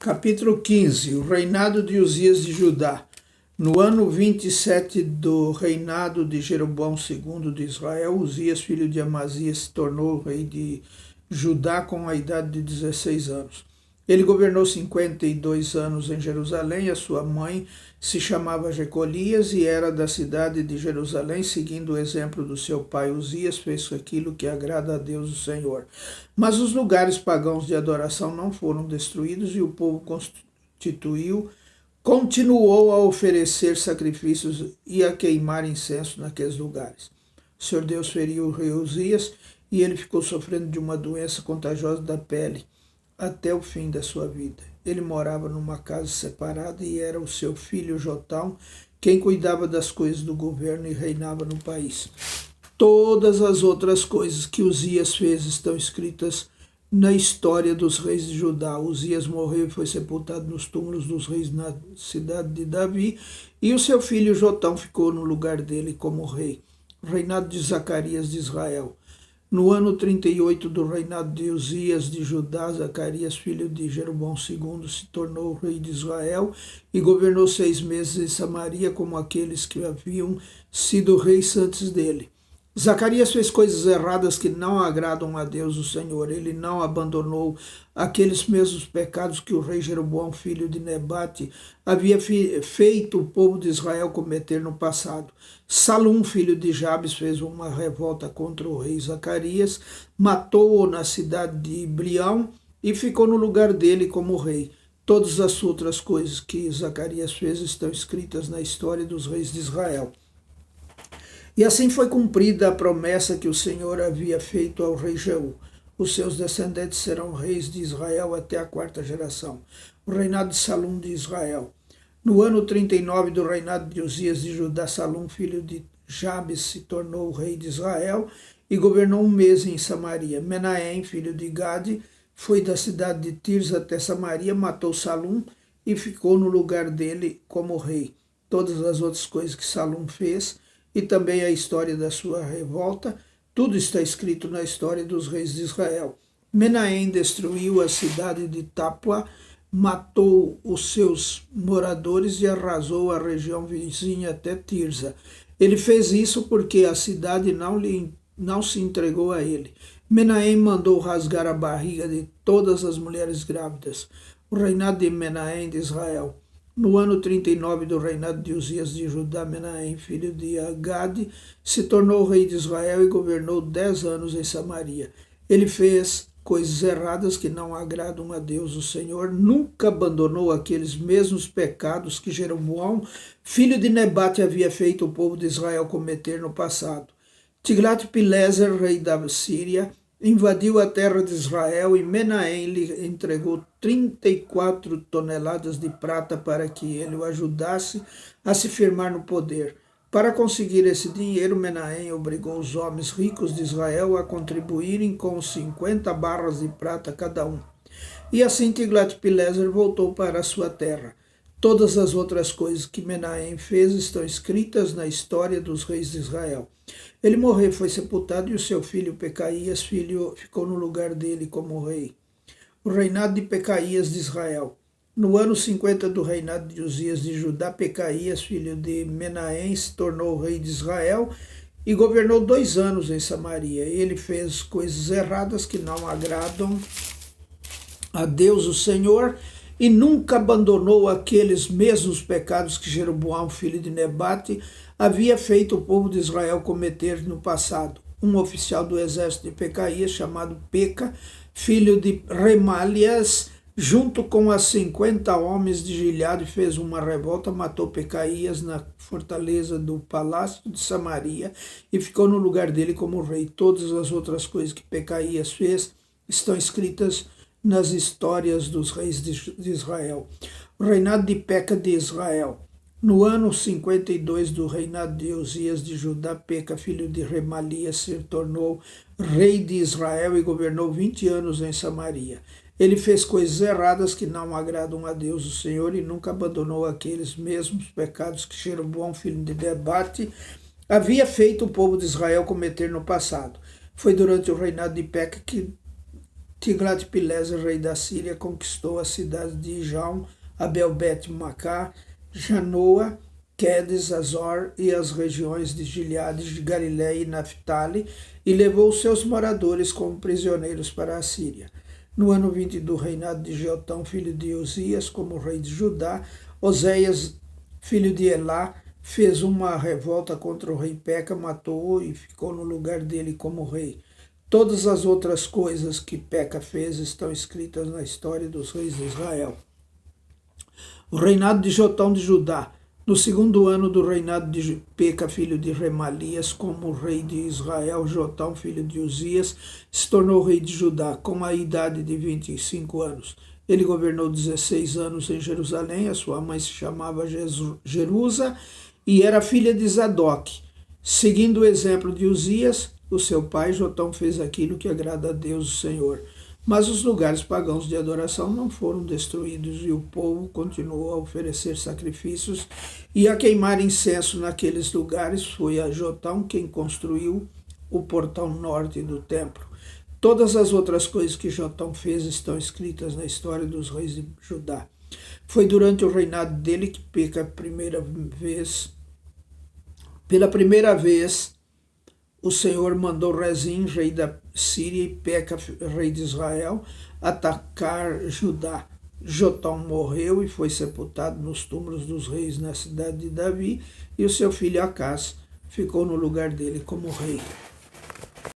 Capítulo 15. O reinado de Uzias de Judá. No ano 27 do reinado de Jeroboão II de Israel, Uzias, filho de Amazias, se tornou rei de Judá com a idade de 16 anos. Ele governou 52 anos em Jerusalém. A sua mãe se chamava Jecolias e era da cidade de Jerusalém. Seguindo o exemplo do seu pai Uzias, fez aquilo que agrada a Deus, o Senhor. Mas os lugares pagãos de adoração não foram destruídos e o povo continuou a oferecer sacrifícios e a queimar incenso naqueles lugares. O Senhor Deus feriu o rei Uzias e ele ficou sofrendo de uma doença contagiosa da pele até o fim da sua vida. Ele morava numa casa separada e era o seu filho Jotão quem cuidava das coisas do governo e reinava no país. Todas as outras coisas que Uzias fez estão escritas na história dos reis de Judá. Uzias morreu e foi sepultado nos túmulos dos reis na cidade de Davi, e o seu filho Jotão ficou no lugar dele como rei. Reinado de Zacarias de Israel. No ano 38 do reinado de Uzias de Judá, Zacarias, filho de Jeroboão II, se tornou rei de Israel e governou 6 meses em Samaria, como aqueles que haviam sido reis antes dele. Zacarias fez coisas erradas que não agradam a Deus, o Senhor. Ele não abandonou aqueles mesmos pecados que o rei Jeroboão, filho de Nebate, havia feito o povo de Israel cometer no passado. Salum, filho de Jabes, fez uma revolta contra o rei Zacarias, matou-o na cidade de Brião e ficou no lugar dele como rei. Todas as outras coisas que Zacarias fez estão escritas na história dos reis de Israel. E assim foi cumprida a promessa que o Senhor havia feito ao rei Jeú. Os seus descendentes serão reis de Israel até a 4ª geração. O reinado de Salum de Israel. No ano 39 do reinado de Uzias de Judá, Salum, filho de Jabes, se tornou rei de Israel e governou 1 mês em Samaria. Menahem, filho de Gade, foi da cidade de Tirza até Samaria, matou Salum e ficou no lugar dele como rei. Todas as outras coisas que Salum fez e também a história da sua revolta, tudo está escrito na história dos reis de Israel. Menahem destruiu a cidade de Tapua, matou os seus moradores e arrasou a região vizinha até Tirza. Ele fez isso porque a cidade não se entregou a ele. Menahem mandou rasgar a barriga de todas as mulheres grávidas. O reinado de Menahem de Israel. No ano 39 do reinado de Uzias de Judá, Menahem, filho de Agade, se tornou rei de Israel e governou 10 anos em Samaria. Ele fez coisas erradas que não agradam a Deus, o Senhor. Nunca abandonou aqueles mesmos pecados que Jeroboão, filho de Nebate, havia feito o povo de Israel cometer no passado. Tiglat-Pileser, rei da Síria, invadiu a terra de Israel e Menahem lhe entregou 34 toneladas de prata para que ele o ajudasse a se firmar no poder. Para conseguir esse dinheiro, Menahem obrigou os homens ricos de Israel a contribuírem com 50 barras de prata cada um. E assim Tiglat-Pileser voltou para a sua terra. Todas as outras coisas que Menahem fez estão escritas na história dos reis de Israel. Ele morreu, foi sepultado, e o seu filho Pecaías, ficou no lugar dele como rei. O reinado de Pecaías de Israel. No ano 50 do reinado de Uzias de Judá, Pecaías, filho de Menahem, se tornou rei de Israel e governou 2 anos em Samaria. Ele fez coisas erradas que não agradam a Deus, o Senhor, e nunca abandonou aqueles mesmos pecados que Jeroboão, filho de Nebate, havia feito o povo de Israel cometer no passado. Um oficial do exército de Pecaías, chamado Peca, filho de Remalias, junto com as 50 homens de Gileade, fez uma revolta, matou Pecaías na fortaleza do palácio de Samaria e ficou no lugar dele como rei. Todas as outras coisas que Pecaías fez estão escritas nas histórias dos reis de Israel. O reinado de Peca de Israel. No ano 52 do reinado de Uzias de Judá, Peca, filho de Remalias, se tornou rei de Israel e governou 20 anos em Samaria. Ele fez coisas erradas que não agradam a Deus, o Senhor, e nunca abandonou aqueles mesmos pecados que Jeroboão, filho de Nebate, havia feito o povo de Israel cometer no passado. Foi durante o reinado de Peca que Tiglat-Pileser, rei da Síria, conquistou as cidades de Ijaum, Abel-Bet-Macá, Janoa, Quedes, Azor e as regiões de Gileade, de Galiléia e Naphtali, e levou seus moradores como prisioneiros para a Síria. No ano 20 do reinado de Jeotão, filho de Uzias, como rei de Judá, Oséias, filho de Elá, fez uma revolta contra o rei Peca, matou-o e ficou no lugar dele como rei. Todas as outras coisas que Peca fez estão escritas na história dos reis de Israel. O reinado de Jotão de Judá. No segundo ano do reinado de Peca, filho de Remalias, como rei de Israel, Jotão, filho de Uzias, se tornou rei de Judá, com a idade de 25 anos. Ele governou 16 anos em Jerusalém, a sua mãe se chamava Jerusa e era filha de Zadok. Seguindo o exemplo de Uzias, o seu pai, Jotão fez aquilo que agrada a Deus, o Senhor. Mas os lugares pagãos de adoração não foram destruídos e o povo continuou a oferecer sacrifícios e a queimar incenso naqueles lugares. Foi a Jotão quem construiu o portão norte do templo. Todas as outras coisas que Jotão fez estão escritas na história dos reis de Judá. Foi durante o reinado dele que Peca, pela primeira vez, o Senhor mandou Rezim, rei da Síria, e Peca, rei de Israel, atacar Judá. Jotão morreu e foi sepultado nos túmulos dos reis na cidade de Davi, e o seu filho Acás ficou no lugar dele como rei.